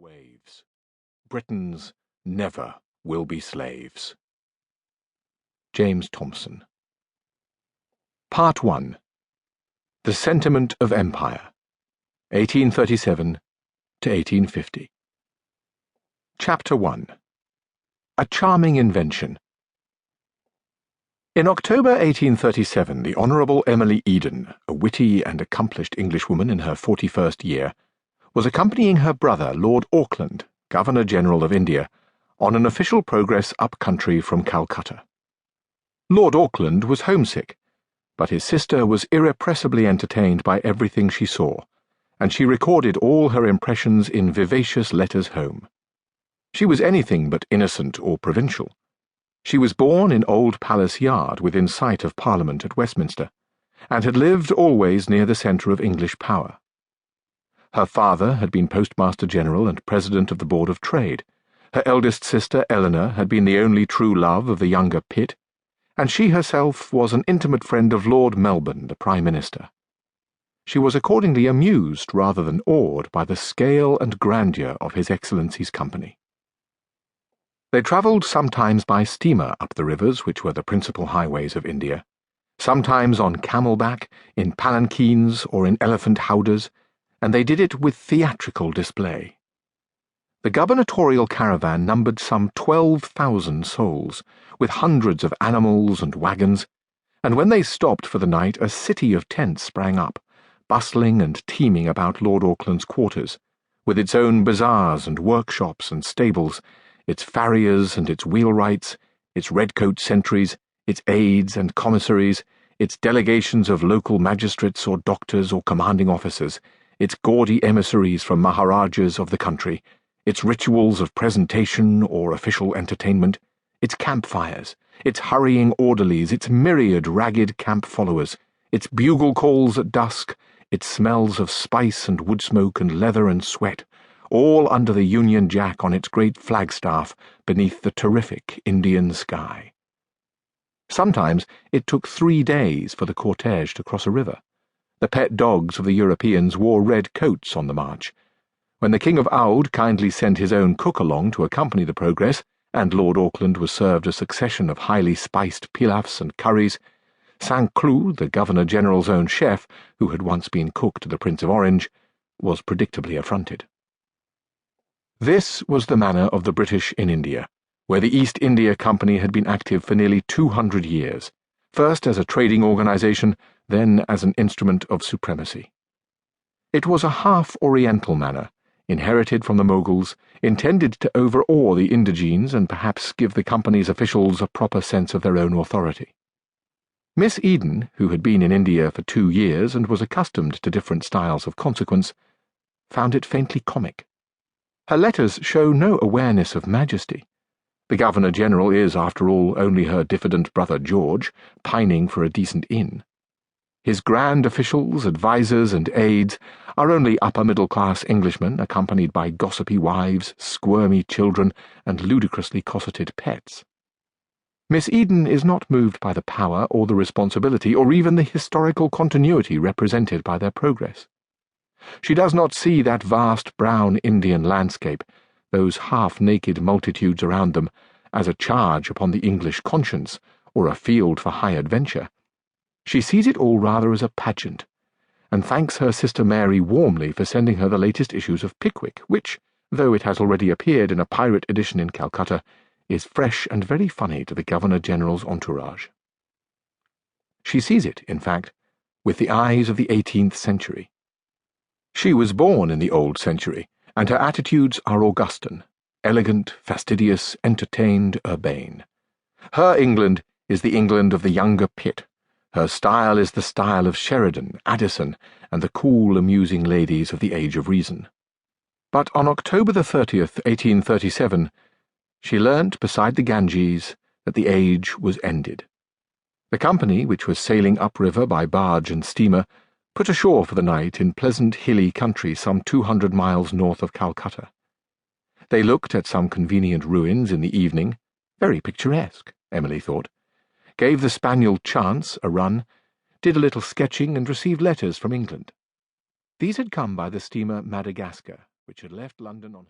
waves. Britons never will be slaves. James Thomson. Part 1. The Sentiment of Empire, 1837 to 1850. Chapter 1. A Charming Invention. In October 1837, the Honourable Emily Eden, a witty and accomplished Englishwoman in her 41st year, was accompanying her brother, Lord Auckland, Governor-General of India, on an official progress up-country from Calcutta. Lord Auckland was homesick, but his sister was irrepressibly entertained by everything she saw, and she recorded all her impressions in vivacious letters home. She was anything but innocent or provincial. She was born in Old Palace Yard within sight of Parliament at Westminster, and had lived always near the centre of English power. Her father had been Postmaster General and President of the Board of Trade. Her eldest sister, Eleanor, had been the only true love of the younger Pitt, and she herself was an intimate friend of Lord Melbourne, the Prime Minister. She was accordingly amused rather than awed by the scale and grandeur of His Excellency's company. They travelled sometimes by steamer up the rivers which were the principal highways of India, sometimes on camel-back, in palanquins or in elephant howdahs, and they did it with theatrical display. The gubernatorial caravan numbered some 12,000 souls, with hundreds of animals and wagons, and when they stopped for the night a city of tents sprang up, bustling and teeming about Lord Auckland's quarters, with its own bazaars and workshops and stables, its farriers and its wheelwrights, its redcoat sentries, its aides and commissaries, its delegations of local magistrates or doctors or commanding officers, its gaudy emissaries from maharajas of the country, its rituals of presentation or official entertainment, its campfires, its hurrying orderlies, its myriad ragged camp followers, its bugle calls at dusk, its smells of spice and wood smoke and leather and sweat, all under the Union Jack on its great flagstaff beneath the terrific Indian sky. Sometimes it took 3 days for the cortege to cross a river. The pet dogs of the Europeans wore red coats on the march. When the King of Oude kindly sent his own cook along to accompany the progress, and Lord Auckland was served a succession of highly spiced pilafs and curries, St. Cloud, the Governor-General's own chef, who had once been cook to the Prince of Orange, was predictably affronted. This was the manner of the British in India, where the East India Company had been active for nearly 200 years, first as a trading organisation, then as an instrument of supremacy. It was a half-Oriental manner, inherited from the Moguls, intended to overawe the indigenes and perhaps give the company's officials a proper sense of their own authority. Miss Eden, who had been in India for 2 years and was accustomed to different styles of consequence, found it faintly comic. Her letters show no awareness of majesty. The Governor-General is, after all, only her diffident brother George, pining for a decent inn. His grand officials, advisers, and aides are only upper-middle-class Englishmen accompanied by gossipy wives, squirmy children, and ludicrously cosseted pets. Miss Eden is not moved by the power or the responsibility or even the historical continuity represented by their progress. She does not see that vast brown Indian landscape, those half-naked multitudes around them, as a charge upon the English conscience or a field for high adventure. She sees it all rather as a pageant, and thanks her sister Mary warmly for sending her the latest issues of Pickwick, which, though it has already appeared in a pirate edition in Calcutta, is fresh and very funny to the Governor-General's entourage. She sees it, in fact, with the eyes of the 18th century. She was born in the old century, and her attitudes are Augustan, elegant, fastidious, entertained, urbane. Her England is the England of the younger Pitt. Her style is the style of Sheridan, Addison, and the cool, amusing ladies of the Age of Reason. But on October the 30th, 1837, she learnt beside the Ganges that the age was ended. The company, which was sailing upriver by barge and steamer, put ashore for the night in pleasant hilly country some 200 miles north of Calcutta. They looked at some convenient ruins in the evening, very picturesque, Emily thought, gave the spaniel Chance a run, did a little sketching, and received letters from England. These had come by the steamer Madagascar, which had left London on her